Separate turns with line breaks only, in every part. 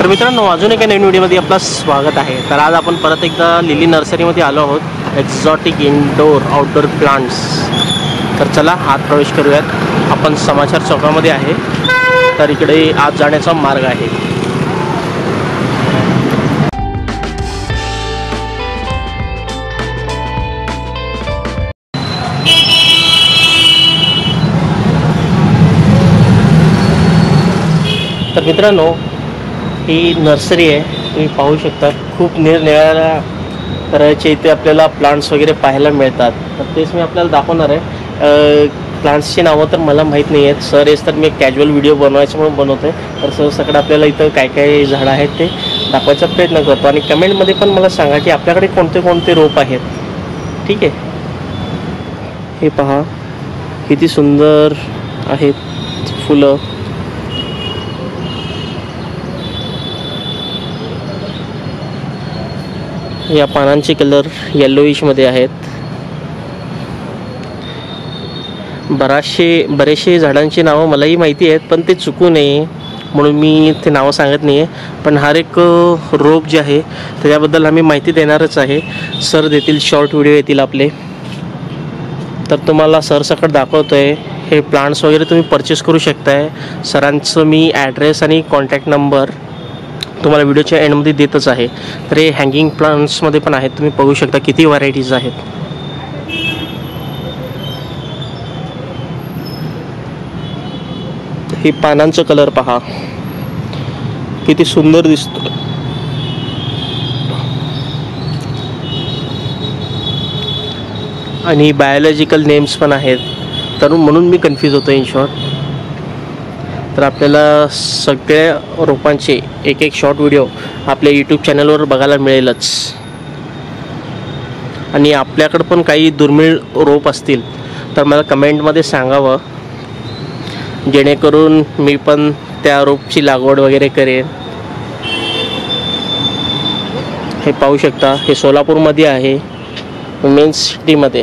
तर मित्रांनो, अजून एका नवीन व्हिडिओमध्ये आपलं स्वागत आहे। तर आज आपण परत एकदा लिली नर्सरीमध्ये आलो आहोत, एक्झॉटिक इनडोर आउटडोर प्लांट्स। तर चला आत प्रवेश करूयात। आपण समाचार चौकामध्ये आहे, तर इकडे आत जाण्याचा मार्ग आहे। तर मित्रांनो, ही नर्सरी आहे, तुम्ही पाहू शकता। खूप निरनिराळ्या तऱ्हेचे इथे आपल्याला प्लांट्स वगैरे पाहायला मिळतात। तर तेच मी आपल्याला दाखवणार आहे। प्लांट्सची नावं तर मला माहीत नाही आहेत सर, हेच तर मी कॅज्युअल व्हिडिओ बनवायचं म्हणून बनवतो आहे। तर सगळं आपल्याला इथं काय काय झाडं आहेत ते दाखवायचा प्रयत्न करतो, आणि कमेंटमध्ये पण मला सांगा की आपल्याकडे कोणते कोणते रोप आहेत। ठीक आहे, हे पहा किती सुंदर आहेत फुलं। या पानांचे कलर येलोइश मध्ये आहेत। बरेचसे झाडांची नावं मलाही माहिती आहेत, पण ते चुकू नये म्हणून मी ते नावं सांगत नाही आहे। पण हर एक रोप जे आहे त्याच्याबद्दल आम्ही माहिती देणारच आहे। सर देतील, शॉर्ट व्हिडिओ येतील आपले। तर तुम्हाला सरसकट दाखवतो आहे, हे प्लांट्स वगैरे तुम्ही परचेस करू शकताय। सरांचं मी ॲड्रेस आणि कॉन्टॅक्ट नंबर तुम्हाला व्हिडिओच्या एंडमध्ये देतच आहे। तर हे हँगिंग प्लांट्समध्ये पण आहेत, तुम्ही बघू शकता किती व्हरायटीज आहेत। हे पानांचं कलर पहा किती सुंदर दिसतो। आणि बायोलॉजिकल नेम्स पण आहेत, तर म्हणून मी कन्फ्यूज होतो इन शॉर्ट। तर आपल्याला सगळ्या रोपांचे एक एक शॉर्ट व्हिडिओ आपल्या यूट्यूब चॅनलवर बघायला मिळेलच। आणि आपल्याकडं पण काही दुर्मिळ रोप असतील तर मला कमेंटमध्ये सांगावं, जेणेकरून मी पण त्या रोपची लागवड वगैरे करेन। हे पाहू शकता, हे सोलापूरमध्ये आहे, मेन सिटीमध्ये।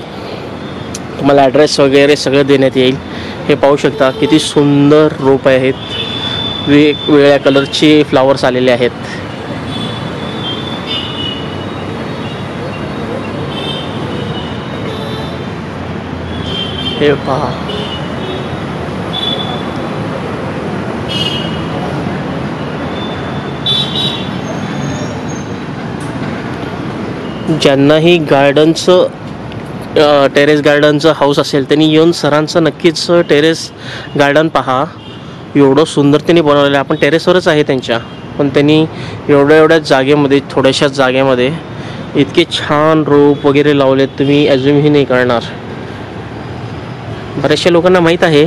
तुम्हाला ॲड्रेस वगैरे सगळं देण्यात येईल। हे पाहू शकता किती सुंदर रोप आहेत, वेगवेगळ्या कलरचे फ्लावर्स आलेले आहेत। हे पहा, ज्यांनाही गार्डनचं टेरेस गार्डनचं हाऊस असेल त्यांनी येऊन सरांचं नक्कीच टेरेस गार्डन पहा। एवढं सुंदर त्यांनी बनवलेलं आहे। आपण टेरेसवरच आहे त्यांच्या, पण त्यांनी एवढ्या जागेमध्ये, थोड्याशा जागेमध्ये इतके छान रोप वगैरे लावलेत, तुम्ही ॲज्युमही नाही करणार। बऱ्याचशा लोकांना माहीत आहे,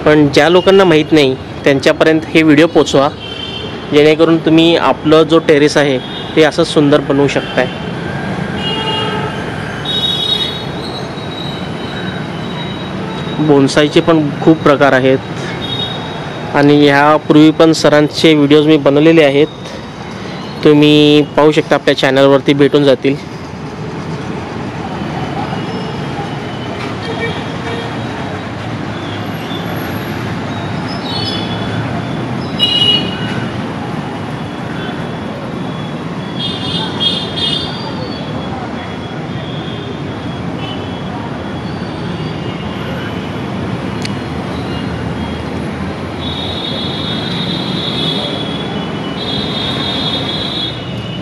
पण ज्या लोकांना माहीत नाही त्यांच्यापर्यंत हे व्हिडिओ पोचवा, जेणेकरून तुम्ही आपलं जो टेरेस आहे ते असंच सुंदर बनवू शकताय। बोन्साईचे पण खूप प्रकार आहेत, आणि ह्यापूर्वी पण सरांचे व्हिडिओज मी बनवलेले आहेत, तुम्ही पाहू शकता, आपल्या चॅनलवरती भेटून जातील।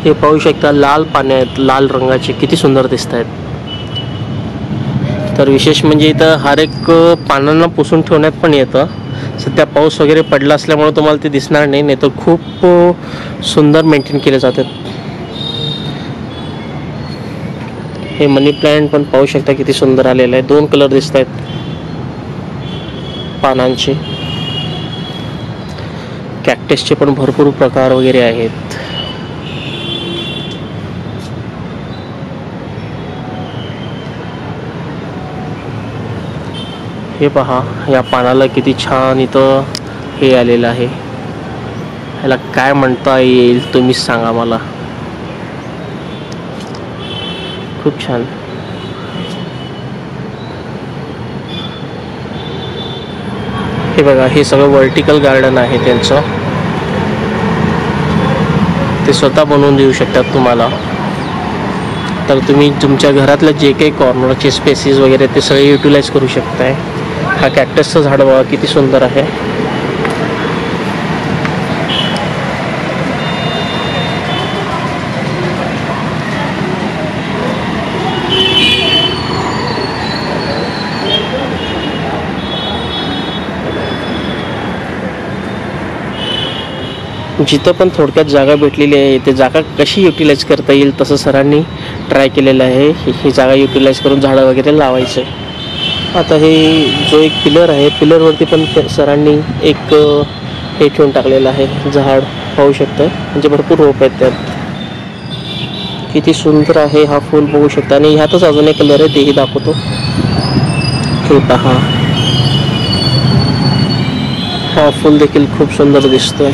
हे पाहू शकता, लाल पाने आहेत, लाल रंगाचे, किती सुंदर दिसत आहेत। तर विशेष म्हणजे इथं हर एक पानांना पुसून ठेवण्यात पण येतं। सध्या पाऊस वगैरे पडला असल्यामुळे तुम्हाला ते दिसणार नाही, नाही तर खूप सुंदर मेंटेन केले जातात। हे मनी प्लांट पण पाहू शकता किती सुंदर आलेलं आहे। 2 कलर दिसत आहेत पानांचे। कॅक्टसचे पण भरपूर प्रकार वगैरे आहेत। हे पहा, या पानाला किती छान इथं हे आलेलं आहे। ह्याला काय म्हणता येईल तुम्हीच सांगा मला। खूप छान। हे बघा, हे सगळं वर्टिकल गार्डन आहे त्यांचं। ते स्वतः बनवून देऊ शकतात तुम्हाला. तर तुम्ही तुमच्या घरातलं जे काही कॉर्नरचे स्पेसेस वगैरे ते सगळे युटिलाइज करू शकताय. हा कॅक्टसचं झाड बघा किती सुंदर आहे. जिथं पण थोडक्यात जागा भेटलेली आहे ते जागा कशी युटिलाइज करता येईल तसं सरांनी ट्राय केलेलं आहे. ही जागा युटिलाइज करून झाडं वगैरे लावायचं आहे. आता हे जो एक पिलर आहे पिलरवरती पण सरांनी एक हे ठेवून टाकलेलं आहे झाड पाहू शकता. म्हणजे भरपूर रोप आहेत त्यात. किती सुंदर आहे हा फूल बघू शकता. आणि ह्यातच अजून एक कलर आहे तेही दाखवतो. हे पहा हा फूल देखील खूप सुंदर दिसतोय.